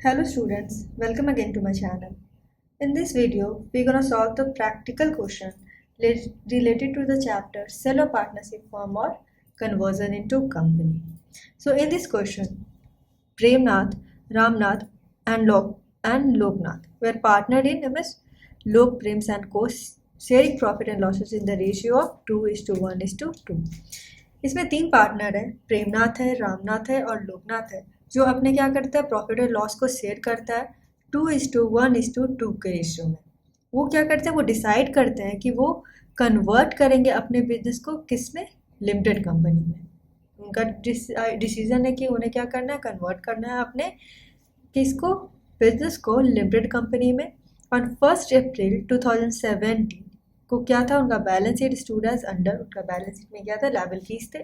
Hello students, welcome again to my channel. In this video, we're gonna solve the practical question related to the chapter Sell or Partnership Firm or Conversion into Company. So in this question, Premnath, Ramnath and Loknath were partnered in MS Lok Prems and Co. sharing profit and losses in the ratio of 2:1:2. इसमें तीन partner है, प्रेमनाथ है, रामनाथ है और लोकनाथ है, जो अपने क्या करता है प्रॉफिट और लॉस को शेयर करता है 2:1:2 के रेशियो में। वो क्या करते हैं, वो डिसाइड करते हैं कि वो कन्वर्ट करेंगे अपने बिजनेस को किस में, लिमिटेड कंपनी में। उनका डिसीजन है कि उन्हें क्या करना है, कन्वर्ट करना है अपने किसको, बिजनेस को लिमिटेड कंपनी में। ऑन 1 अप्रैल 2017 को क्या था, उनका balance sheet stood as under, उनका बैलेंस शीट में क्या था, लायबिलिटीज थे।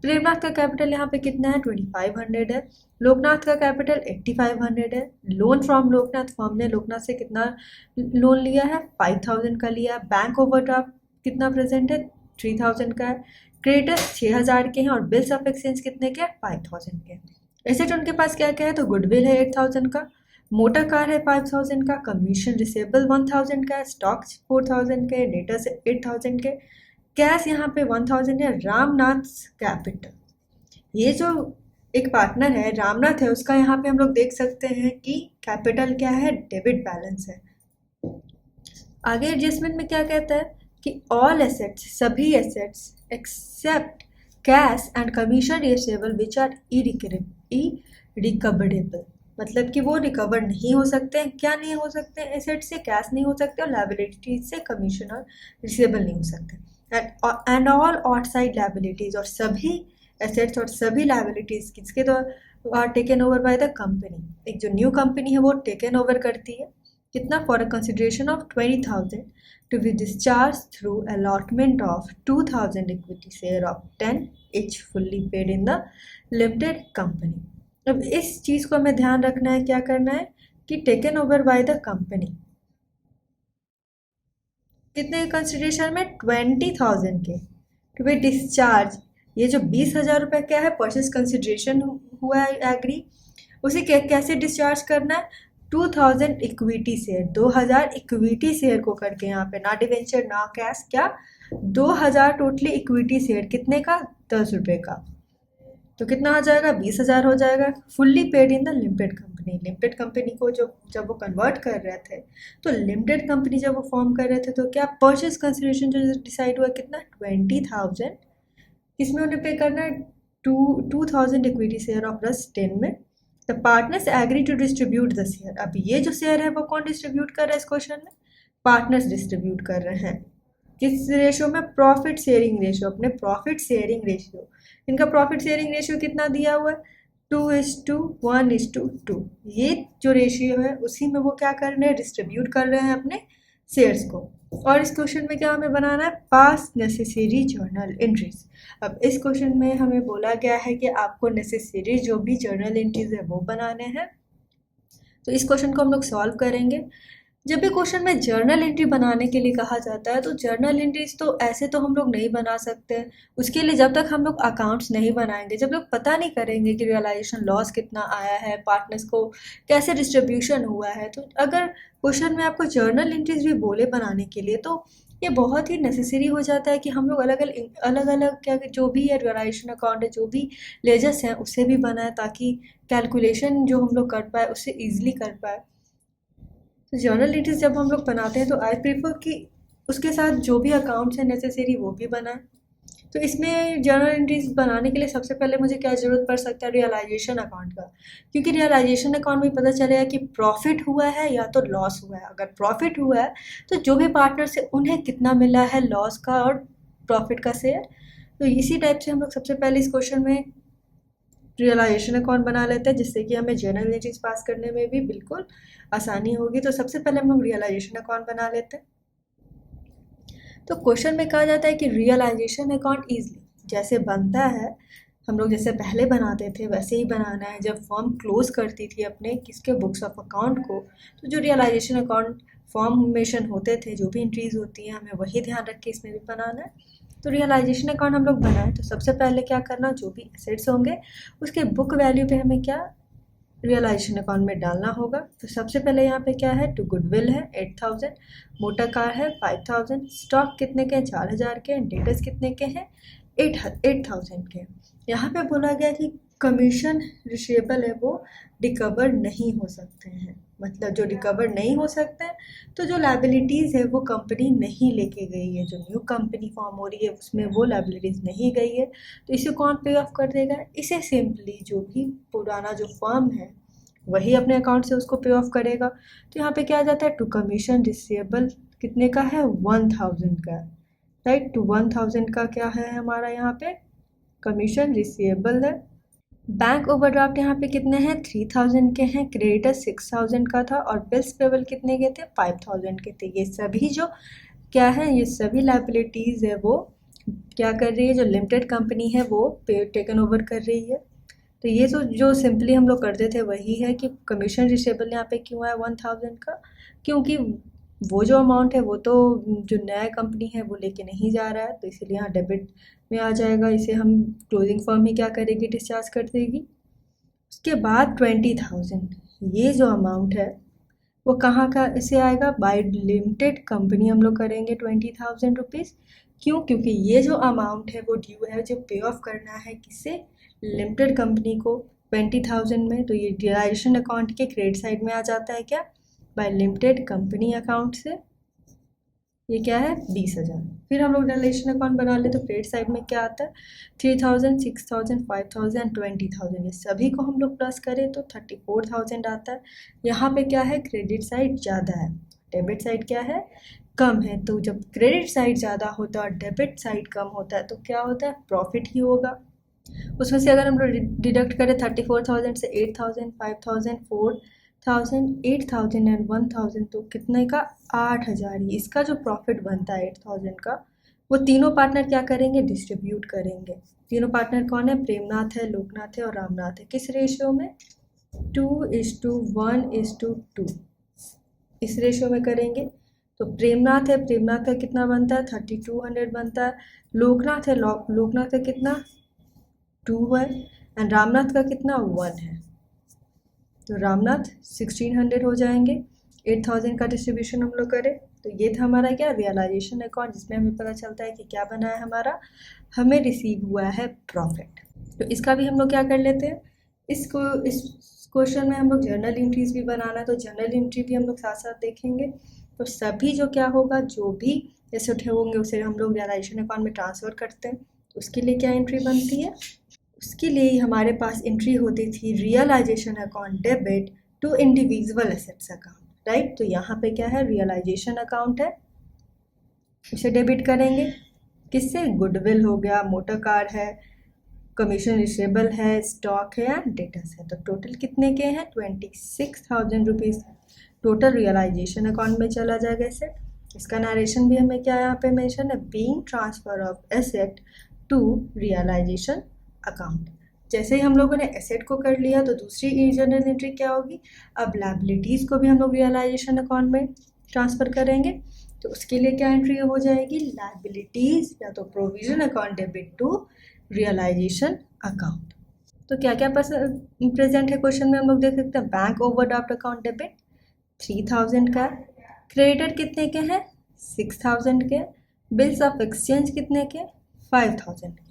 प्रेमनाथ का कैपिटल यहाँ पे कितना है, 2500 है। लोकनाथ का कैपिटल 8500 है। लोन फ्रॉम लोकनाथ, फर्म ने लोकनाथ से कितना लोन लिया है, 5000 का लिया। बैंक ओवरड्राफ्ट कितना प्रेजेंट है, 3000 का है। क्रेडिटर्स 6000 के हैं और बिल्स ऑफ एक्सचेंज कितने के, 5000 के। एसेट उनके पास क्या क्या है, तो गुडविल है 8000 का, मोटर कार है 5000 का, कमीशन रिसेबल 1000 का, स्टॉक्स 4000 के, डेटर्स 8000 के, कैश यहाँ पे 1000 है। रामनाथ कैपिटल, ये जो एक पार्टनर है रामनाथ है, उसका यहाँ पे हम लोग देख सकते हैं कि कैपिटल क्या है, डेबिट बैलेंस है। आगे एडजस्टमेंट में क्या कहता है कि ऑल एसेट्स, सभी assets except cash and commission receivable which are irrecoverable, मतलब कि वो रिकवर नहीं हो सकते हैं। क्या नहीं हो सकते हैं, एसेट से कैश नहीं हो सकते और लायबिलिटीज से कमीशन और रिसेबल नहीं हो सकते। एंड ऑल आउटसाइड लायबिलिटीज, और सभी एसेट्स और सभी लायबिलिटीज किसके द्वारा taken over by the company, एक जो न्यू कंपनी है वो टेकन ओवर करती है। कितना, for a consideration of 20,000 to be discharge through allotment of 2000 equity share of 10 each fully paid in the limited company. अब इस चीज़ को हमें ध्यान रखना है, क्या करना है कि taken over by the company कितने कंसिडरेशन में, 20,000 के, टू बी डिस्चार्ज। ये जो 20,000 रुपये क्या है, परचेस कंसिडरेशन हुआ है एग्री, उसे कैसे डिस्चार्ज करना है, 2000 इक्विटी शेयर, 2000 इक्विटी शेयर को करके, यहाँ पे ना डिवेंचर ना कैश, क्या 2000 टोटली इक्विटी शेयर, कितने का, 10 रुपये का, तो कितना आ जाएगा, 20,000 हो जाएगा। Fully paid in the limited company, limited company को जो जब वो कन्वर्ट कर रहे थे, तो लिमिटेड कंपनी जब वो फॉर्म कर रहे थे, तो क्या परचेज कंसिडरेशन जो डिसाइड हुआ कितना, 20,000, इसमें उन्हें पे करना है 2000 इक्विटी शेयर ऑफ प्लस 10 में। The partners agree to distribute the share. अब ये जो शेयर है वो कौन डिस्ट्रीब्यूट कर रहा है इस क्वेश्चन में, पार्टनर्स डिस्ट्रीब्यूट कर रहे हैं। किस रेशियो में, प्रॉफिट शेयरिंग रेशियो, अपने प्रॉफिट शेयरिंग रेशियो। इनका प्रॉफिट शेयरिंग रेशियो कितना दिया हुआ है, 2:1:2। ये जो रेशियो है उसी में वो क्या कर रहे हैं, डिस्ट्रीब्यूट कर रहे हैं अपने शेयर्स को। और इस क्वेश्चन में क्या हमें बनाना है, पास नेसेसरी जर्नल एंट्रीज। अब इस क्वेश्चन में हमें बोला गया है कि आपको नेसेसरी जो भी जर्नल एंट्रीज है वो बनाने हैं। तो इस क्वेश्चन को हम लोग सॉल्व करेंगे। जब भी क्वेश्चन में जर्नल एंट्री बनाने के लिए कहा जाता है, तो जर्नल एंट्रीज तो ऐसे तो हम लोग नहीं बना सकते हैं। उसके लिए जब तक हम लोग अकाउंट्स नहीं बनाएंगे, जब लोग पता नहीं करेंगे कि रियलाइजेशन लॉस कितना आया है, पार्टनर्स को कैसे डिस्ट्रीब्यूशन हुआ है, तो अगर क्वेश्चन में आपको जर्नल एंट्रीज भी बोले बनाने के लिए, तो ये बहुत ही नेसेसरी हो जाता है कि हम लोग अलग अलग क्या जो भी है रियलाइजेशन अकाउंट है, जो भी लेजर्स हैं उसे भी बनाए, ताकि कैलकुलेशन जो हम लोग कर पाए उससे ईजिली कर पाए। तो जर्नल एंट्रीज जब हम लोग बनाते हैं, तो आई प्रेफर कि उसके साथ जो भी अकाउंट्स हैं नेसेसरी वो भी बनाएं। तो इसमें जर्नल एंट्रीज बनाने के लिए सबसे पहले मुझे क्या ज़रूरत पड़ सकता है, रियलाइजेशन अकाउंट का, क्योंकि रियलाइजेशन अकाउंट में पता चलेगा कि प्रॉफिट हुआ है या तो लॉस हुआ है। अगर प्रॉफिट हुआ है तो जो भी पार्टनर्स है उन्हें कितना मिला है लॉस का और प्रॉफिट का शेयर। तो इसी टाइप से हम लोग सबसे पहले इस क्वेश्चन में रियलाइजेशन अकाउंट बना लेते हैं, जिससे कि हमें जर्नल एंट्रीज पास करने में भी बिल्कुल आसानी होगी। तो सबसे पहले हम लोग रियलाइजेशन अकाउंट बना लेते हैं। तो क्वेश्चन में कहा जाता है कि रियलाइजेशन अकाउंट ईजिली जैसे बनता है, हम लोग जैसे पहले बनाते थे वैसे ही बनाना है। जब फर्म क्लोज करती थी अपने किसके बुक्स ऑफ अकाउंट को, तो जो रियलाइजेशन अकाउंट फॉर्मेशन होते थे, जो भी एंट्रीज होती हैं, हमें वही ध्यान रख के इसमें भी बनाना है। तो रियलाइजेशन अकाउंट हम लोग बनाएं, तो सबसे पहले क्या करना, जो भी एसेट्स होंगे उसके बुक वैल्यू पे हमें क्या रियलाइजेशन अकाउंट में डालना होगा। तो सबसे पहले यहाँ पे क्या है, टू गुडविल है 8000, मोटर कार है 5000, स्टॉक कितने के हैं 4000 के, डेटर्स कितने के हैं 8000 के। यहाँ पे बोला गया कि कमीशन रिसीवेबल है वो रिकवर नहीं हो सकते हैं, मतलब जो रिकवर नहीं हो सकते हैं तो जो लाइबिलिटीज़ है वो कंपनी नहीं लेके गई है, जो न्यू कंपनी फॉर्म हो रही है उसमें वो लाइबिलिटीज़ नहीं गई है, तो इसे कौन पे ऑफ कर देगा, इसे सिंपली जो भी पुराना जो फर्म है वही अपने अकाउंट से उसको पे ऑफ करेगा। तो यहाँ पे क्या आ जाता है, टू कमीशन रिसीवेबल कितने का है 1000 का, राइट। टू 1000 का क्या है हमारा यहाँ पे कमीशन रिसीवेबल है। बैंक ओवरड्राफ्ट यहाँ पे कितने हैं 3000 के हैं, क्रेडिटर 6000 का था और बिल्स पेबल कितने के थे 5000 के थे। ये सभी जो क्या है, ये सभी लाइबिलिटीज़ है वो क्या कर रही है, जो लिमिटेड कंपनी है वो पे टेकन ओवर कर रही है। तो ये जो सिंपली हम लोग करते थे वही है कि कमीशन रिसीवेबल यहाँ पे क्यों है 1000 का, क्योंकि वो जो अमाउंट है वो तो जो नया कंपनी है वो लेके नहीं जा रहा है, तो इसीलिए यहाँ डेबिट में आ जाएगा। इसे हम क्लोजिंग फर्म ही क्या करेगी, डिस्चार्ज कर देगी। उसके बाद 20000 ये जो अमाउंट है वो कहाँ का इसे आएगा, बाय लिमिटेड कंपनी हम लोग करेंगे 20000 रुपीज़। क्यों, क्योंकि ये जो अमाउंट है वो ड्यू है, जो पे ऑफ करना है किससे, लिमिटेड कंपनी को 20000 में। तो ये रियलाइजेशन अकाउंट के क्रेडिट साइड में आ जाता है क्या, बाय लिमिटेड कंपनी अकाउंट से। ये क्या है 20000। फिर हम लोग रियलाइजेशन अकाउंट बना ले तो क्रेडिट साइड में क्या आता है 3000, 6000, 5000, 20000, ये सभी को हम लोग प्लस करें तो 34000 आता है। यहाँ पे क्या है, क्रेडिट साइड ज़्यादा है, डेबिट साइड क्या है कम है। तो जब क्रेडिट साइड ज़्यादा होता है और डेबिट साइड कम होता है तो क्या होता है, प्रॉफिट ही होगा। उसमें से अगर हम लोग डिडक्ट करें 34000 से 8000, 5000, 4000, 8000 एंड 1000 तो कितने का 8000, ही इसका जो प्रॉफिट बनता है 8000 का वो तीनों पार्टनर क्या करेंगे, डिस्ट्रीब्यूट करेंगे। तीनों पार्टनर कौन है, प्रेमनाथ है, लोकनाथ है और रामनाथ है। किस रेशियो में, 2:1:2 इस रेशियो में करेंगे। तो प्रेमनाथ है, प्रेमनाथ का कितना बनता है 3200 बनता है। लोकनाथ है, लोकनाथ का कितना 2 है एंड रामनाथ का कितना 1 है। तो रामनाथ 1600 हो जाएंगे। 8000 का डिस्ट्रीब्यूशन हम लोग करें तो ये था हमारा क्या, रियलाइजेशन अकाउंट, जिसमें हमें पता चलता है कि क्या बना है हमारा, हमें रिसीव हुआ है प्रॉफिट। तो इसका भी हम लोग क्या कर लेते हैं, इस क्वेश्चन में हम लोग जर्नल एंट्रीज भी बनाना है, तो जर्नल एंट्री भी हम लोग साथ साथ देखेंगे। तो सभी जो क्या होगा, जो भी जैसे उठे होंगे उसे हम लोग रियलाइजेशन अकाउंट में ट्रांसफ़र करते हैं। तो उसके लिए क्या एंट्री बनती है, उसके लिए ही हमारे पास एंट्री होती थी realisation account debit to individual assets account, right. तो यहाँ पे क्या है, रियलाइजेशन अकाउंट है, उसे डेबिट करेंगे किससे, गुडविल हो गया, मोटर कार है, कमीशन रिसीवेबल है, स्टॉक है एंड डेटर्स है। तो टोटल कितने के हैं 26000 रुपीज़ टोटल रियलाइजेशन अकाउंट में चला जाएगा एसेट। इसका नरेशन भी हमें क्या यहाँ पे मेंशन है, being transfer of asset to realisation account. जैसे ही हम लोगों ने एसेट को कर लिया तो दूसरी जर्नल एंट्री क्या होगी, अब लायबिलिटीज़ को भी हम लोग रियलाइजेशन अकाउंट में ट्रांसफ़र करेंगे। तो उसके लिए क्या एंट्री हो जाएगी, लायबिलिटीज़ या तो provision account debit to realisation account. तो क्या क्या प्रेजेंट है क्वेश्चन में हम लोग देख सकते हैं, बैंक ओवरड्राफ्ट अकाउंट डेबिट 3000 का, क्रेडिटर कितने के हैं 6000 के, बिल्स ऑफ एक्सचेंज कितने के 5000 के।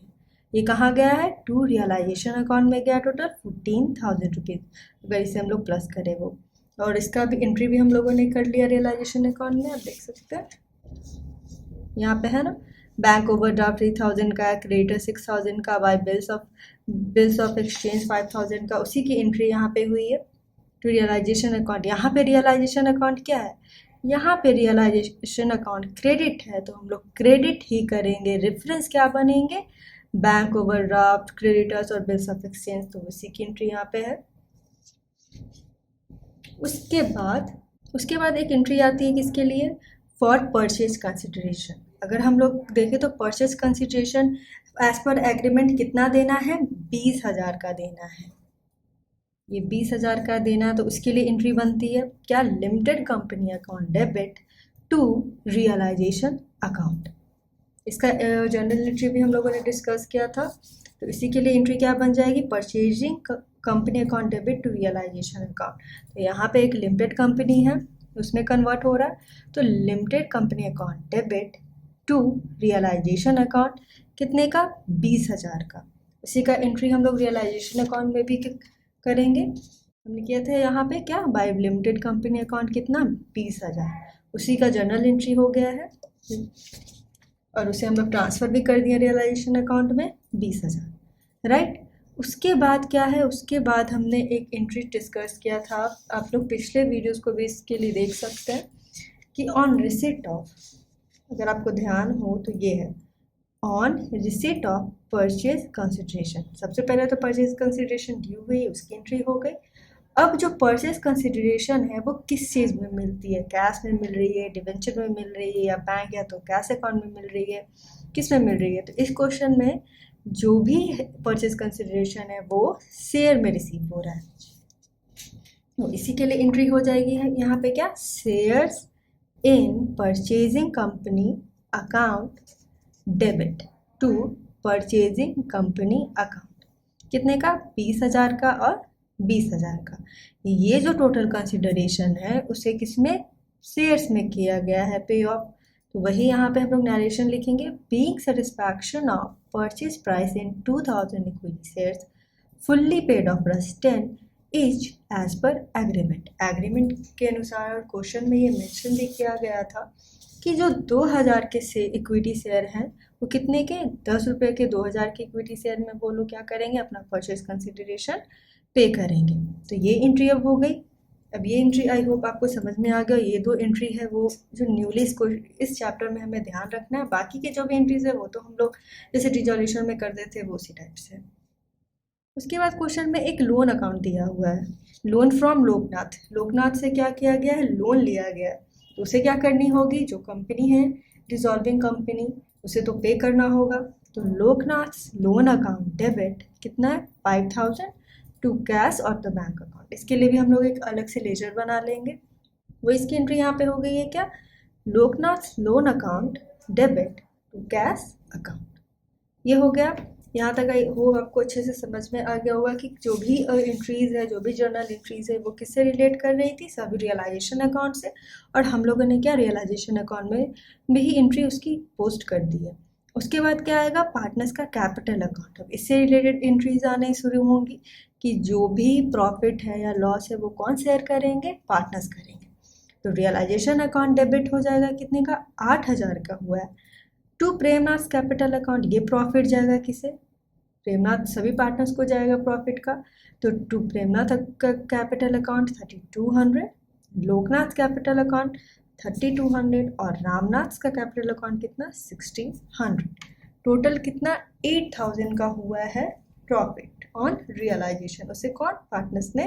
ये कहाँ गया है, टू रियलाइजेशन अकाउंट में गया, टोटल 14000 रुपीज़। अगर इसे हम लोग प्लस करें वो, और इसका भी एंट्री भी हम लोगों ने कर लिया रियलाइजेशन अकाउंट में, आप देख सकते हैं यहाँ पे है ना, बैंक ओवरड्राफ्ट 3000 का, क्रेडिटर 6000 का, बाय बिल्स ऑफ एक्सचेंज 5000 का, उसी की एंट्री यहाँ पे हुई है टू रियलाइजेशन अकाउंट। यहाँ पे रियलाइजेशन अकाउंट क्या है, यहाँ पे रियलाइजेशन अकाउंट क्रेडिट है तो हम लोग क्रेडिट ही करेंगे। रेफरेंस क्या बनेंगे, बैंक ओवरड्राफ्ट, क्रेडिटर्स और बिल्स ऑफ एक्सचेंज, तो उसी की एंट्री यहाँ पे है। उसके बाद एक एंट्री आती है किसके लिए, फॉर परचेज कंसिडरेशन। अगर हम लोग देखें तो purchase consideration as per agreement कितना देना है, 20000 का देना है। ये 20000 का देना, तो उसके लिए एंट्री बनती है क्या, limited company account debit to realisation account. इसका जनरल एंट्री भी हम लोगों ने डिस्कस किया था। तो इसी के लिए एंट्री क्या बन जाएगी, purchasing company account debit to realisation account. तो यहाँ पे एक लिमिटेड कंपनी है, उसमें कन्वर्ट हो रहा है। तो limited company account debit to realisation account कितने का, 20,000 का। उसी का एंट्री हम लोग रियलाइजेशन अकाउंट में भी करेंगे। हमने किया था यहाँ पे क्या, बाय लिमिटेड कंपनी अकाउंट कितना, 20,000। उसी का जर्नल एंट्री हो गया है और उसे हम लोग ट्रांसफ़र भी कर दिए रियलाइजेशन अकाउंट में 20,000, राइट। उसके बाद क्या है, उसके बाद हमने एक एंट्री डिस्कस किया था, आप लोग पिछले वीडियोस को भी इसके लिए देख सकते हैं, कि ऑन रिसिट ऑफ, अगर आपको ध्यान हो तो ये है on receipt of purchase consideration. सबसे पहले तो परचेज कंसिडरेशन ड्यू हुई, उसकी एंट्री हो गई। अब जो परचेज कंसिडरेशन है वो किस चीज़ में मिलती है, कैश में मिल रही है, डिवेंचर में मिल रही है, या बैंक या तो कैश अकाउंट में मिल रही है, किस में मिल रही है। तो इस क्वेश्चन में जो भी परचेज कंसिडरेशन है वो शेयर में रिसीव हो रहा है, तो इसी के लिए एंट्री हो जाएगी है यहाँ पे क्या, shares in purchasing company account debit to purchasing company account, कितने का, 20,000 का और 20,000 का। ये जो टोटल कंसिडरेशन है उसे किसमें, शेयर्स में किया गया है पे ऑफ। तो वही यहाँ पे हम लोग नरेशन लिखेंगे, being satisfaction of purchase price in 2,000 equity shares fully paid of ₹10 is as per agreement. Agreement के अनुसार क्वेश्चन में ये मेंशन भी किया गया था कि जो 2,000 के से इक्विटी शेयर हैं वो कितने के, 10 रुपये के 2,000 के इक्विटी शेयर में वो लोग क्या करेंगे, अपना परचेज कंसिडरेशन पे करेंगे। तो ये एंट्री अब हो गई। अब ये एंट्री आई होप आपको समझ में आ गया। ये दो एंट्री है वो जो न्यूली इस चैप्टर में हमें ध्यान रखना है। बाकी के जो भी एंट्रीज है वो तो हम लोग जैसे रिजोल्यूशन में करते थे वो उसी टाइप से। उसके बाद क्वेश्चन में एक लोन अकाउंट दिया हुआ है, लोन फ्रॉम लोकनाथ। लोकनाथ से क्या किया गया है, लोन लिया गया है। तो उसे क्या करनी होगी, जो कंपनी है डिसॉल्विंग कंपनी, उसे तो पे करना होगा। तो लोकनाथ लोन अकाउंट डेबिट कितना है, 5,000 टू कैश और द बैंक अकाउंट। इसके लिए भी हम लोग एक अलग से लेजर बना लेंगे। वो इसकी एंट्री यहाँ पे हो गई है क्या, Loknath loan account debit to cash account. ये हो गया। यहाँ तक वो आपको अच्छे से समझ में आ गया होगा कि जो भी एंट्रीज़ है, जो भी जर्नल एंट्रीज़ है वो किससे रिलेट कर रही थी, सभी रियलाइजेशन अकाउंट से। और हम लोगों ने क्या, रियलाइजेशन अकाउंट में भी एंट्री उसकी पोस्ट कर दी है। उसके बाद क्या आएगा, पार्टनर्स का कैपिटल अकाउंट। अब इससे रिलेटेड एंट्रीज आने शुरू होंगी कि जो भी प्रॉफिट है या लॉस है वो कौन शेयर करेंगे, पार्टनर्स करेंगे। तो रियलाइजेशन अकाउंट डेबिट हो जाएगा कितने का, 8,000 का हुआ है। टू प्रेमनाथ कैपिटल अकाउंट, ये प्रॉफिट जाएगा किसे, प्रेमनाथ सभी पार्टनर्स को जाएगा प्रॉफिट का। तो टू प्रेमनाथ का capital account 3,200, Loknath capital account 3,200 और रामनाथ का कैपिटल अकाउंट कितना, 1,600। टोटल कितना, 8,000 का हुआ है प्रॉफिट ऑन रियलाइजेशन। उसे कौन, पार्टनर्स ने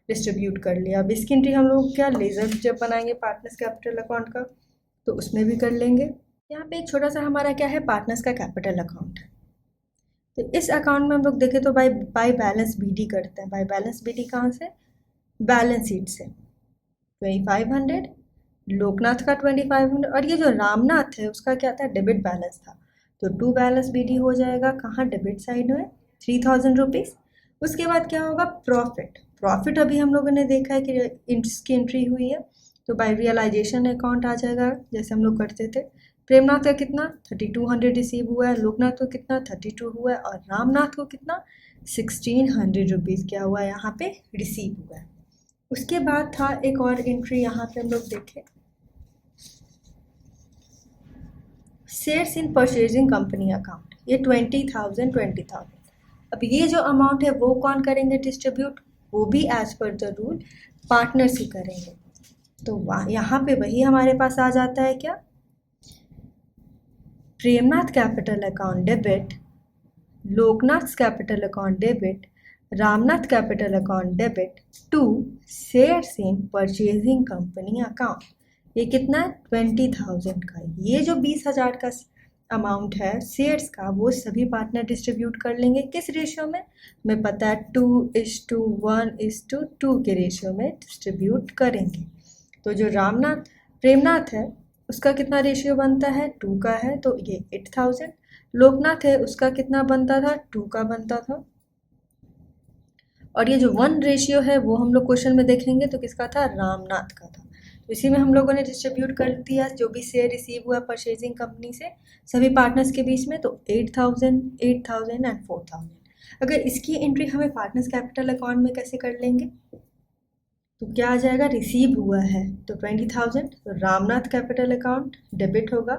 डिस्ट्रीब्यूट कर लिया। अब इसकी एंट्री हम लोग क्या, लेजर जब बनाएंगे पार्टनर्स कैपिटल अकाउंट का तो उसमें भी कर लेंगे। यहाँ पे एक छोटा सा हमारा क्या है, पार्टनर्स का कैपिटल अकाउंट। तो इस अकाउंट में हम लोग देखें तो बाय बैलेंस बीडी करते हैं। बाय बैलेंस बीडी कहाँ से, बैलेंस शीट से। 2,500 लोकनाथ का 2,500 और ये जो रामनाथ है उसका क्या था, डेबिट बैलेंस था। तो टू बैलेंस बीडी हो जाएगा कहाँ, डेबिट साइड में 3,000 रुपीज़। उसके बाद क्या होगा, प्रॉफिट अभी हम लोगों ने देखा है कि इसकी एंट्री हुई है। तो बाय रियलाइजेशन अकाउंट आ जाएगा जैसे हम लोग करते थे। प्रेमनाथ का कितना, 3,200 रिसीव हुआ है, लोकनाथ को कितना 32 हुआ है और रामनाथ को कितना 1,600 रुपीज़ क्या हुआ है यहाँ पे रिसीव हुआ है। उसके बाद था एक और एंट्री यहाँ पे हम लोग देखें, shares in purchasing company account. ये 20,000। अब ये जो अमाउंट है वो कौन करेंगे डिस्ट्रीब्यूट, वो भी as per the rule partners ही करेंगे। तो यहाँ पे वही हमारे पास आ जाता है क्या, Premnath capital account debit, Loknath capital account debit, Ramnath capital account debit to shares in purchasing company account. ये कितना है, 20,000 का। ये जो 20,000 का अमाउंट है शेयर्स का वो सभी पार्टनर डिस्ट्रीब्यूट कर लेंगे। किस रेशियो में, हमें पता है 2:1:2 के रेशियो में डिस्ट्रीब्यूट करेंगे। तो जो प्रेमनाथ है उसका कितना रेशियो बनता है, 2 का है, तो ये 8,000। लोकनाथ है उसका कितना बनता था, 2 का बनता था। और ये जो 1 रेशियो है वो हम लोग क्वेश्चन में देखेंगे तो किसका था, रामनाथ का था। तो इसी में हम लोगों ने डिस्ट्रीब्यूट कर दिया जो भी शेयर रिसीव हुआ परचेजिंग कंपनी से सभी पार्टनर्स के बीच में, तो 8,000, 8,000 एंड 4,000। अगर इसकी एंट्री हमें पार्टनर्स कैपिटल अकाउंट में कैसे कर लेंगे, तो क्या आ जाएगा, रिसीव हुआ है तो 20,000, तो रामनाथ कैपिटल अकाउंट डेबिट होगा।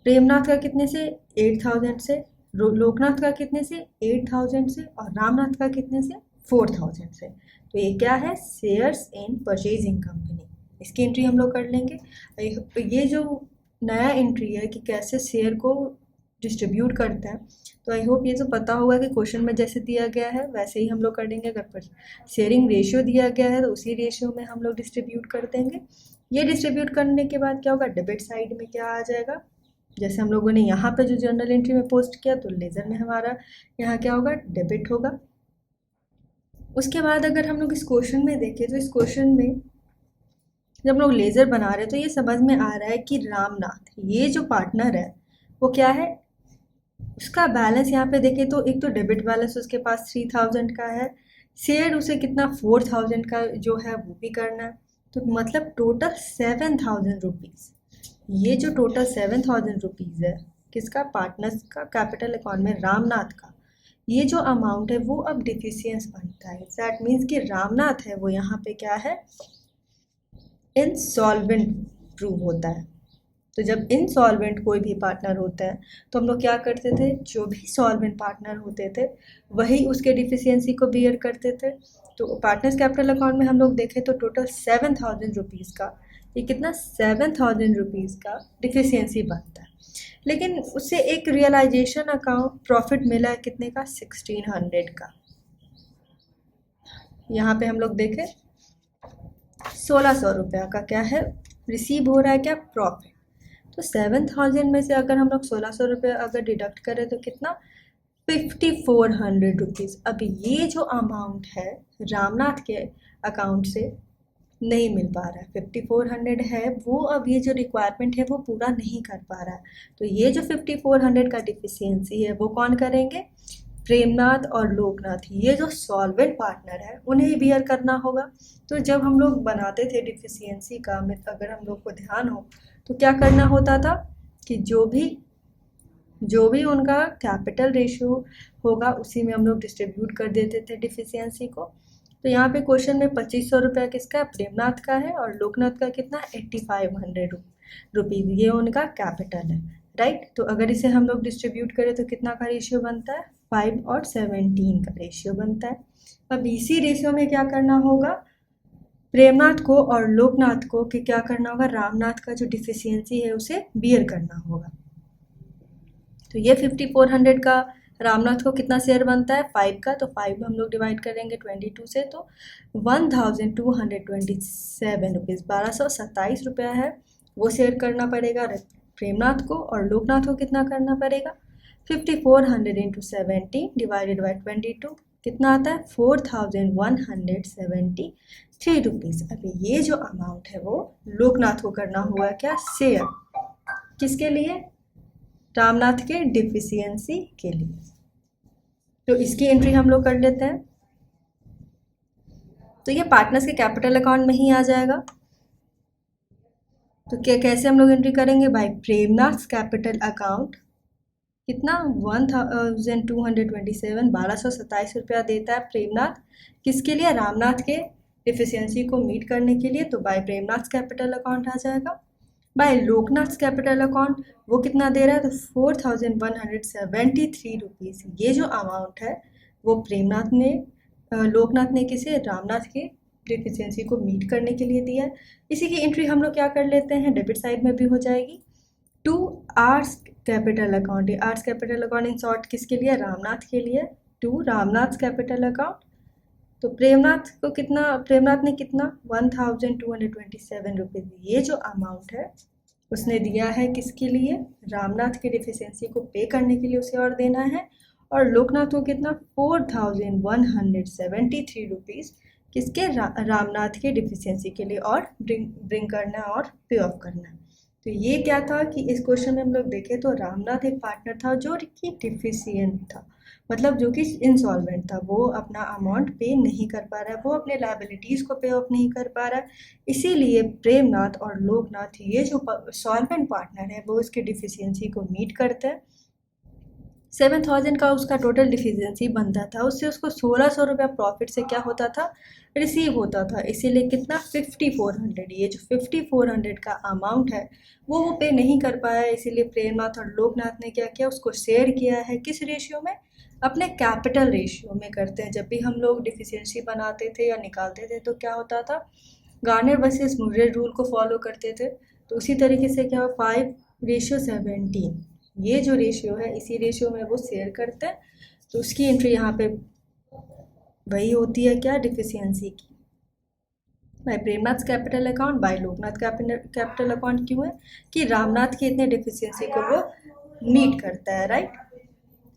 प्रेमनाथ का कितने से, 8,000 से, लोकनाथ का कितने से, 8,000 से, और रामनाथ का कितने से, 4,000 से। तो ये क्या है, शेयर्स इन परचेजिंग कंपनी, इसकी एंट्री हम लोग कर लेंगे। ये जो नया एंट्री है कि कैसे शेयर को डिस्ट्रीब्यूट करते हैं, तो आई होप ये तो पता होगा कि क्वेश्चन में जैसे दिया गया है वैसे ही हम लोग कर देंगे। अगर शेयरिंग रेशियो दिया गया है तो उसी रेशियो में हम लोग डिस्ट्रीब्यूट कर देंगे। ये डिस्ट्रीब्यूट करने के बाद क्या होगा, डेबिट साइड में क्या आ जाएगा, जैसे हम लोगों ने यहाँ पे जो जर्नल एंट्री में पोस्ट किया तो लेज़र में हमारा यहाँ क्या होगा, डेबिट होगा। उसके बाद अगर हम लोग इस क्वेश्चन में देखें तो इस क्वेश्चन में जब हम लोग लेज़र बना रहे हैं तो ये समझ में आ रहा है कि रामनाथ ये जो पार्टनर है वो क्या है, उसका बैलेंस यहाँ पे देखें तो एक तो डेबिट बैलेंस उसके पास 3,000 का है, शेयर उसे कितना 4,000 का जो है वो भी करना है, तो मतलब टोटल 7,000 रुपीज़। ये जो टोटल 7,000 रुपीज़ है किसका, पार्टनर्स का कैपिटल अकाउंट में रामनाथ का, ये जो अमाउंट है वो अब डिफिशियंस बनता है। दैट मीन्स कि रामनाथ है वो यहाँ पे क्या है, इंसॉल्वेंट प्रूव होता है। तो जब इनसॉल्वेंट कोई भी पार्टनर होता है तो हम लोग क्या करते थे, जो भी सॉल्वेंट पार्टनर होते थे वही उसके डिफिशियंसी को बियर करते थे। तो पार्टनर्स कैपिटल अकाउंट में हम लोग देखें तो टोटल 7,000 रुपीज़ का, ये कितना 7,000 रुपीज़ का डिफिशियंसी बनता है। लेकिन उससे एक रियलाइजेशन अकाउंट प्रॉफिट मिला है कितने का, 1,600 का। यहाँ पे हम लोग देखें 1,600 रुपया का क्या है, रिसीव हो रहा है क्या, प्रॉफिट। तो 7,000 में से अगर हम लोग 1,600 रुपया अगर डिडक्ट करें तो कितना, 5,400 रुपीज़। अब ये जो अमाउंट है रामनाथ के अकाउंट से नहीं मिल पा रहा है, 5,400 है वो, अब ये जो रिक्वायरमेंट है वो पूरा नहीं कर पा रहा है। तो ये जो 5,400 का डिफिशियंसी है वो कौन करेंगे, प्रेमनाथ और लोकनाथ, ये जो सॉल्वेंट पार्टनर है उन्हें बियर करना होगा। तो जब हम लोग बनाते थे डिफिशियंसी का, अगर हम लोग को ध्यान हो तो क्या करना होता था कि जो भी उनका कैपिटल रेशियो होगा उसी में हम लोग डिस्ट्रीब्यूट कर देते थे डिफिशियंसी को। तो यहाँ पे क्वेश्चन में 2,500 रुपया किसका, प्रेमनाथ का है, और लोकनाथ का कितना, 8,500 रुपीज़, ये उनका कैपिटल है, राइट। तो अगर इसे हम लोग डिस्ट्रीब्यूट करें तो कितना का रेशियो बनता है, 5 और 17 का रेशियो बनता है। अब इसी रेशियो में क्या करना होगा, प्रेमनाथ को और लोकनाथ को कि क्या करना होगा, रामनाथ का जो डिफिशियंसी है उसे बियर करना होगा। तो ये 5,400 का रामनाथ को कितना शेयर बनता है, 5 का, तो 5 हम लोग डिवाइड करेंगे 22 से, तो 1,227 रुपीज़, 1,227 रुपया है वो शेयर करना पड़ेगा प्रेमनाथ को, और लोकनाथ को कितना करना पड़ेगा, 5,400 इंटू 70 डिवाइडेड बाई 22 कितना आता है, 4,173 रुपीज़। अभी ये जो अमाउंट है वो लोकनाथ को करना हुआ क्या, शेयर, किसके लिए, रामनाथ के डिफिशियंसी के लिए। तो इसकी एंट्री हम लोग कर लेते हैं। तो ये पार्टनर्स के कैपिटल अकाउंट में ही आ जाएगा। तो क्या कैसे हम लोग एंट्री करेंगे, भाई प्रेमनाथ कैपिटल अकाउंट कितना, 1,227, 1,227 रुपया देता है प्रेमनाथ, किसके लिए, रामनाथ के डिफिशियंसी को मीट करने के लिए। तो बाय प्रेमनाथ कैपिटल अकाउंट आ जाएगा। बाय लोकनाथ कैपिटल अकाउंट वो कितना दे रहा है, तो 4,173 रुपीज़। ये जो अमाउंट है वो प्रेमनाथ ने लोकनाथ ने किसे, रामनाथ के डिफिशियंसी को मीट करने के लिए दिया है। इसी की एंट्री हम लोग क्या कर लेते हैं, डेबिट साइड में भी हो जाएगी। To arts capital account, arts capital account in short किसके लिए, रामनाथ के लिए, टू रामनाथ कैपिटल अकाउंट। तो प्रेमनाथ को कितना, प्रेमनाथ ने कितना, 1,227 रुपीज़, ये जो अमाउंट है उसने दिया है किसके लिए, रामनाथ के डिफिशियंसी को पे करने के लिए उसे और देना है। और लोकनाथ को कितना, 4,173 रुपीज़ किसके, रामनाथ के डिफिशियंसी के लिए और ब्रिंग करना और पे ऑफ करना। तो ये क्या था कि इस क्वेश्चन में हम लोग देखें तो रामनाथ एक पार्टनर था जो कि डिफिशियंट था, मतलब जो कि इंसॉल्वेंट था, वो अपना अमाउंट पे नहीं कर पा रहा है, वो अपने लायबिलिटीज़ को पे ऑफ नहीं कर पा रहा है। इसीलिए प्रेमनाथ और लोकनाथ, ये जो सॉल्वेंट पार्टनर है, वो इसके डिफिशियंसी को मीट करते हैं। 7,000 का उसका टोटल डिफिशियंसी बनता था, उससे उसको 1,600 रुपया प्रॉफिट से क्या होता था, रिसीव होता था। इसीलिए कितना 5,400, ये जो 5,400 का अमाउंट है वो पे नहीं कर पाया। इसीलिए प्रेमनाथ और लोकनाथ ने क्या किया, उसको शेयर किया है। किस रेशियो में? अपने कैपिटल रेशियो में करते हैं। जब भी हम लोग डिफिशियंसी बनाते थे या निकालते थे तो क्या होता था, गार्नर वर्सेस मुर्रे रूल को फॉलो करते थे। तो उसी तरीके से क्या, 5:17, ये जो रेशियो है, इसी रेशियो में वो शेयर करते हैं। तो उसकी एंट्री यहाँ पे वही होती है, क्या, डिफिशियंसी की। By Premnath capital account, by Loknath capital account. क्यों है कि रामनाथ की इतने डिफिशियंसी को वो मीट करता है, राइट।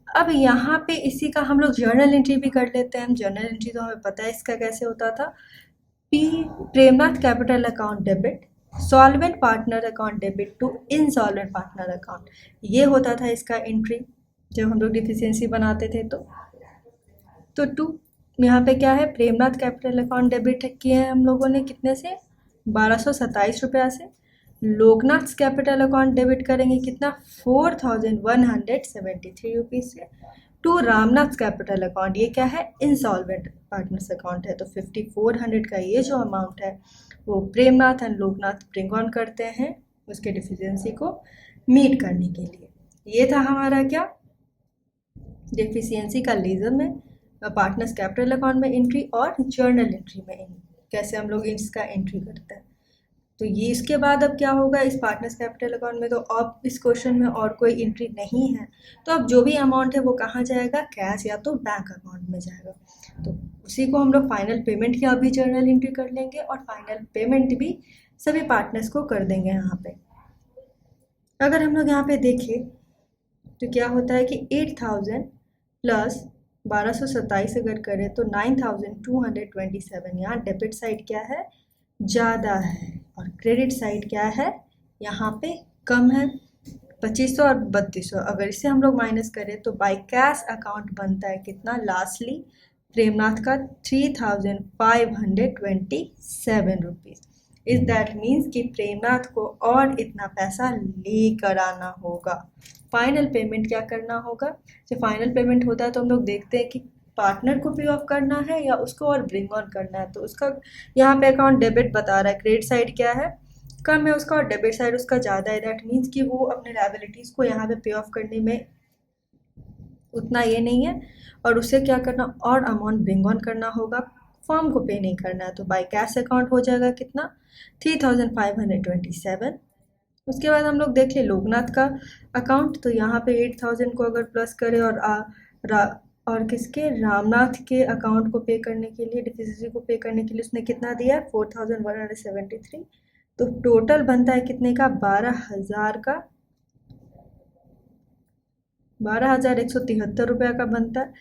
अब यहाँ पे इसी का हम लोग जर्नल एंट्री भी कर लेते हैं। जर्नल एंट्री तो हमें पता है इसका कैसे होता था। Premnath capital account debit, solvent partner account debit to insolvent partner account, ये होता था इसका एंट्री जब हम लोग डिफिशियंसी बनाते थे। तो टू यहाँ पे क्या है, प्रेमनाथ कैपिटल अकाउंट डेबिट किए हैं हम लोगों ने कितने से, 1,227 रुपया से। लोकनाथ कैपिटल अकाउंट डेबिट करेंगे कितना, 4,173 रुपीज़ से। टू रामनाथ कैपिटल अकाउंट, ये क्या है, इंसॉल्वेंट पार्टनर्स अकाउंट है। तो 5,400 का ये जो अमाउंट है वो Premnath and Loknath bring on करते हैं उसके डिफिशियंसी को मीट करने के लिए। ये था हमारा क्या, डिफिशियंसी का लीजर में, पार्टनर्स कैपिटल अकाउंट में एंट्री और जर्नल एंट्री में कैसे हम लोग इसका एंट्री करते हैं। तो ये इसके बाद अब क्या होगा, इस पार्टनर्स कैपिटल अकाउंट में तो अब इस क्वेश्चन में और कोई एंट्री नहीं है। तो अब जो भी अमाउंट है वो कहाँ जाएगा, कैश या तो बैंक अकाउंट में जाएगा। तो उसी को हम लोग फाइनल पेमेंट की अभी जर्नल एंट्री कर लेंगे और फाइनल पेमेंट भी सभी पार्टनर्स को कर देंगे यहाँ पे। अगर हम लोग यहाँ पे देखें तो क्या होता है कि 8,000 प्लस 1,227 अगर करें तो 9,227, यहाँ डेबिट साइड क्या है, ज़्यादा है और क्रेडिट साइड क्या है, यहाँ पे कम है। 2,500 और 3,200 अगर इसे हम लोग माइनस करें तो बाय कैश अकाउंट बनता है कितना, लास्टली प्रेमनाथ का 3,527 रुपीज़। इज दैट मीन्स कि प्रेमनाथ को और इतना पैसा लेकर आना होगा। फाइनल पेमेंट क्या करना होगा, जब फाइनल पेमेंट होता है तो हम लोग देखते हैं कि पार्टनर को पे ऑफ करना है या उसको और ब्रिंग ऑन करना है। तो उसका यहाँ पे अकाउंट डेबिट बता रहा है, क्रेडिट साइड क्या है, कम है उसका और डेबिट साइड उसका ज़्यादा है। दैट मीन्स कि वो अपने लायबिलिटीज़ को यहाँ पे पे ऑफ करने में उतना ये नहीं है और उससे क्या करना, और अमाउंट ब्रिंग ऑन करना होगा, फर्म को पे नहीं करना है। तो बाय कैश अकाउंट हो जाएगा कितना, 3,527। उसके बाद हम लोग देख ले लोकनाथ का अकाउंट, तो यहाँ पे 8,000 को अगर प्लस करें और किसके, रामनाथ के अकाउंट को पे करने के लिए, डिफिशियंसी को पे करने के लिए उसने कितना दिया, 4,173। तो टोटल बनता है कितने का, 12,000 का, 12,173 रुपया का बनता है।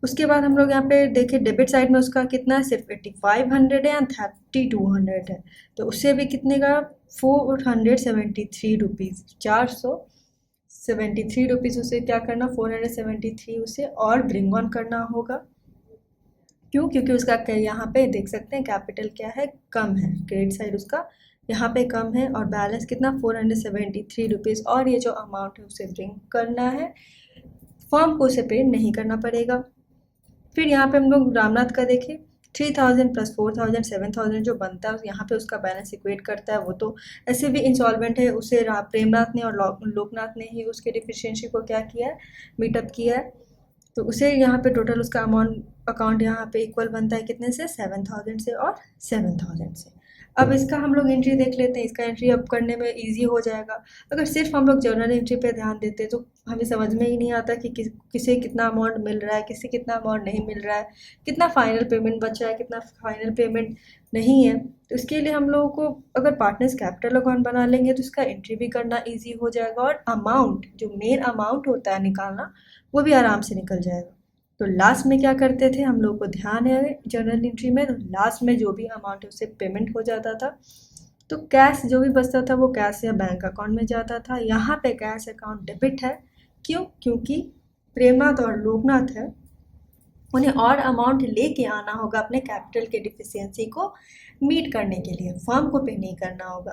उसके बाद हम लोग यहाँ पे देखें डेबिट साइड में उसका कितना है, सिर्फ 8,500 है एंड 3,200 है। तो उससे भी कितने का, 473 रुपीज़, 473 रुपीज़ उसे क्या करना, 473 उसे और ब्रिंग ऑन करना होगा। क्यों, क्योंकि उसका यहाँ पे देख सकते हैं कैपिटल क्या है, कम है, क्रेडिट साइड उसका यहाँ पे कम है और बैलेंस कितना, 473 रुपीज़। और ये जो अमाउंट है उसे ब्रिंग करना है, फर्म को उसे पे नहीं करना पड़ेगा। फिर यहाँ पे हम लोग रामनाथ का देखें, 3,000 प्लस 4,000 7,000 जो बनता है यहाँ पे उसका बैलेंस इक्वेट करता है। वो तो ऐसे भी इंसॉल्वेंट है, उसे प्रेमनाथ ने और लोकनाथ ने ही उसके डिफिशियंसी को क्या किया है, मीटअप किया है। तो उसे यहाँ पे टोटल उसका अकाउंट यहाँ पे इक्वल बनता है कितने से, 7,000 से और 7,000 से। अब इसका हम लोग एंट्री देख लेते हैं। इसका एंट्री अब करने में इजी हो जाएगा। अगर सिर्फ हम लोग जर्नल एंट्री पे ध्यान देते तो हमें समझ में ही नहीं आता कि किसे कितना अमाउंट मिल रहा है, किसे कितना अमाउंट नहीं मिल रहा है, कितना फाइनल पेमेंट बच रहा है, कितना फाइनल पेमेंट नहीं है। तो इसके लिए हम लोगों को अगर पार्टनर्स कैपिटल अकाउंट बना लेंगे तो इसका एंट्री भी करना ईजी हो जाएगा और अमाउंट, जो मेन अमाउंट होता है निकालना, वो भी आराम से निकल जाएगा। तो लास्ट में क्या करते थे, हम लोग को ध्यान है जर्नल एंट्री में, तो लास्ट में जो भी अमाउंट है उससे पेमेंट हो जाता था। तो कैश जो भी बचता था वो कैश या बैंक अकाउंट में जाता था। यहाँ पे कैश अकाउंट डेबिट है, क्यों, क्योंकि प्रेमनाथ और लोकनाथ है, उन्हें और अमाउंट लेके आना होगा अपने कैपिटल के डिफिशियंसी को मीट करने के लिए, फर्म को पे नहीं करना होगा।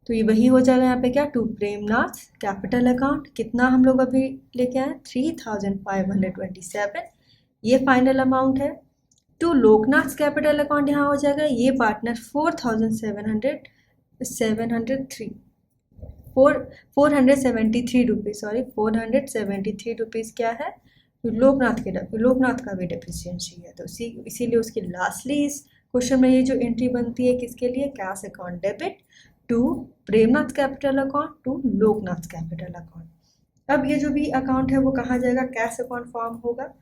तो ये वही हो जाएगा यहाँ पे क्या, टू प्रेमनाथ कैपिटल अकाउंट कितना हम लोग अभी लेके आए 3527, ये फाइनल अमाउंट है। टू लोकनाथ कैपिटल अकाउंट यहाँ हो जाएगा ये पार्टनर 473 रुपीज़, सॉरी 473 रुपीज़ क्या है, लोकनाथ का भी डेप्रिसिएंसी है। तो इसीलिए उसकी लास्टली इस क्वेश्चन में ये जो एंट्री बनती है किसके लिए, cash account debit to Premnath capital account to Loknath capital account. अब ये जो भी अकाउंट है वो कहाँ जाएगा, कैश अकाउंट फॉर्म होगा।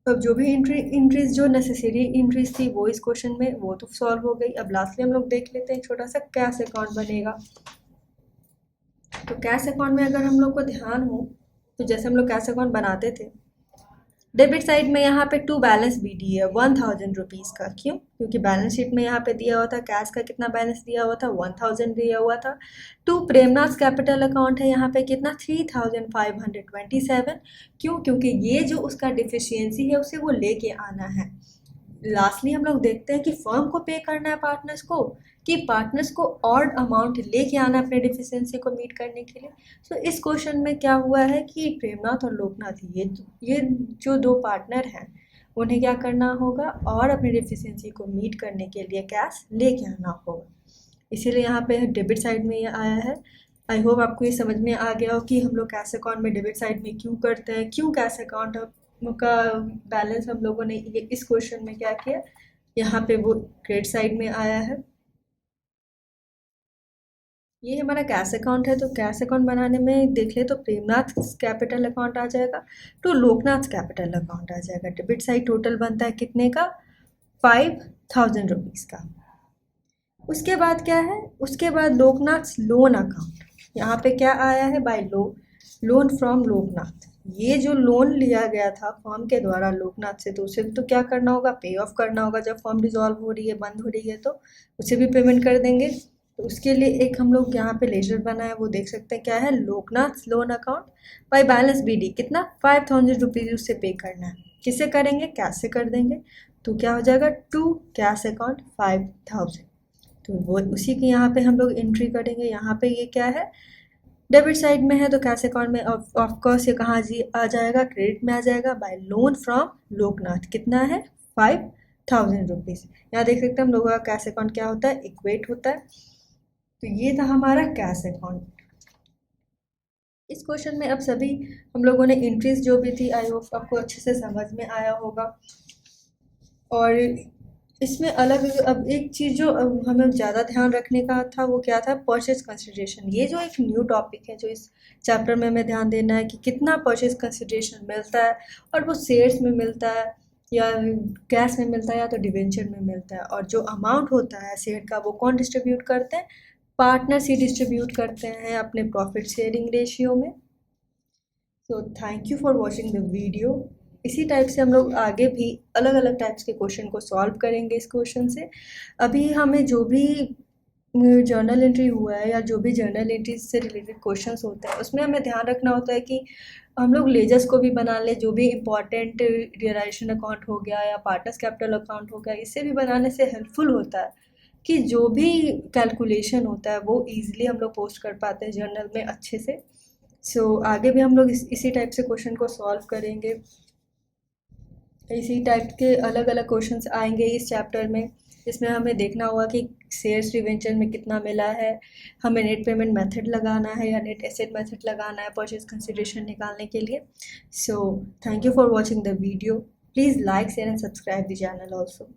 अब जो भी एंट्रीज जो नेसेसरी एंट्रीज थी वो इस क्वेश्चन में वो तो सॉल्व हो गई। अब लास्टली हम लोग देख लेते हैं छोटा सा कैश अकाउंट बनेगा। तो कैश अकाउंट में अगर हम लोग को ध्यान हो तो जैसे हम लोग कैश अकाउंट बनाते थे, डेबिट साइड में यहाँ पे टू बैलेंस बी डी है 1000 रुपीज़ का। क्यों, क्योंकि बैलेंस शीट में यहाँ पे दिया हुआ था कैश का कितना बैलेंस दिया हुआ था, 1000 दिया हुआ था। टू प्रेमनाथ कैपिटल अकाउंट है यहाँ पे कितना 3527। क्यों, क्योंकि ये जो उसका डिफिशियंसी है उसे वो लेके आना है। लास्टली हम लोग देखते हैं कि फर्म को पे करना है पार्टनर्स को, कि पार्टनर्स को और अमाउंट लेके आना है अपने डिफिशियंसी को मीट करने के लिए। सो इस क्वेश्चन में क्या हुआ है कि प्रेमनाथ और लोकनाथ ये जो दो पार्टनर हैं उन्हें क्या करना होगा और अपनी डिफिशियंसी को मीट करने के लिए कैश लेके आना होगा। इसीलिए यहाँ पे डेबिट साइड में ये आया है। आई होप आपको ये समझ में आ गया हो कि हम लोग कैश अकाउंट में डेबिट साइड में क्यों करते हैं, क्यों कैश अकाउंट का बैलेंस हम लोगों ने ये इस क्वेश्चन में क्या किया, यहाँ पे वो क्रेडिट साइड में आया है। ये हमारा कैश अकाउंट है। तो कैश अकाउंट बनाने में देख ले तो प्रेमनाथ कैपिटल अकाउंट आ जाएगा तो लोकनाथ कैपिटल अकाउंट आ जाएगा। डेबिट साइड टोटल बनता है कितने का, 5000 रुपीज़ का। उसके बाद क्या है, उसके बाद लोकनाथ लोन अकाउंट, यहाँ पे क्या आया है, बाय लोन फ्रॉम लोकनाथ। ये जो लोन लिया गया था फर्म के द्वारा लोकनाथ से, तो उसे भी तो क्या करना होगा, पे ऑफ करना होगा। जब फर्म डिसॉल्व हो रही है, बंद हो रही है, तो उसे भी पेमेंट कर देंगे। तो उसके लिए एक हम लोग यहाँ पे लेजर बना है, वो देख सकते हैं क्या है, Loknath loan account by balance B D कितना 5000 रुपीज़ उससे पे करना है। किससे करेंगे, कैश से कर देंगे। तो क्या हो जाएगा, टू कैश अकाउंट 5000। तो वो उसी की यहाँ पे हम लोग एंट्री करेंगे। यहाँ पे ये क्या है, डेबिट साइड में है तो कैश अकाउंट में ऑफ कोर्स ये कहाँ आ जाएगा, क्रेडिट में आ जाएगा बाय लोन फ्रॉम लोकनाथ। कितना है, 5000 रुपीज़। यहाँ देख सकते हैं हम लोगों का कैश अकाउंट क्या होता है, इक्वेट होता है। तो ये था हमारा कैश अकाउंट। इस क्वेश्चन में अब सभी हम लोगों ने एंट्रीज जो भी थी आई होप आपको अच्छे से समझ में आया होगा। और इसमें अलग अब एक चीज़ जो हमें ज़्यादा ध्यान रखने का था वो क्या था, परचेज कंसिडरेशन। ये जो एक न्यू टॉपिक है जो इस चैप्टर में हमें ध्यान देना है कि कितना परचेज कंसिडरेशन मिलता है, और वो शेयर्स में मिलता है या कैश में मिलता है या तो डिवेंचर में मिलता है। और जो अमाउंट होता है शेयर का वो कौन डिस्ट्रीब्यूट करते हैं, पार्टनर्स ही डिस्ट्रीब्यूट करते हैं अपने प्रॉफिट शेयरिंग रेशियो में। So thank you for watching the video. इसी टाइप से हम लोग आगे भी अलग अलग टाइप्स के क्वेश्चन को सॉल्व करेंगे इस क्वेश्चन से। अभी हमें जो भी जर्नल एंट्री हुआ है या जो भी जर्नल एंट्री से रिलेटेड क्वेश्चंस होते हैं उसमें हमें ध्यान रखना होता है कि हम लोग लेजर्स को भी बना लें। जो भी इम्पॉर्टेंट रियलाइजेशन अकाउंट हो गया या पार्टनर्स कैपिटल अकाउंट हो गया, इससे भी बनाने से हेल्पफुल होता है कि जो भी कैलकुलेशन होता है वो ईजिली हम लोग पोस्ट कर पाते हैं जर्नल में अच्छे से। सो आगे भी हम लोग इसी टाइप से क्वेश्चन को सॉल्व करेंगे। इसी टाइप के अलग अलग क्वेश्चंस आएंगे इस चैप्टर में, जिसमें हमें देखना होगा कि शेयर्स डिवेंचर में कितना मिला है, हमें नेट पेमेंट मेथड लगाना है या नेट एसेट मेथड लगाना है परचेज कंसिडरेशन निकालने के लिए। So thank you for watching the video. Please like share and subscribe the channel also.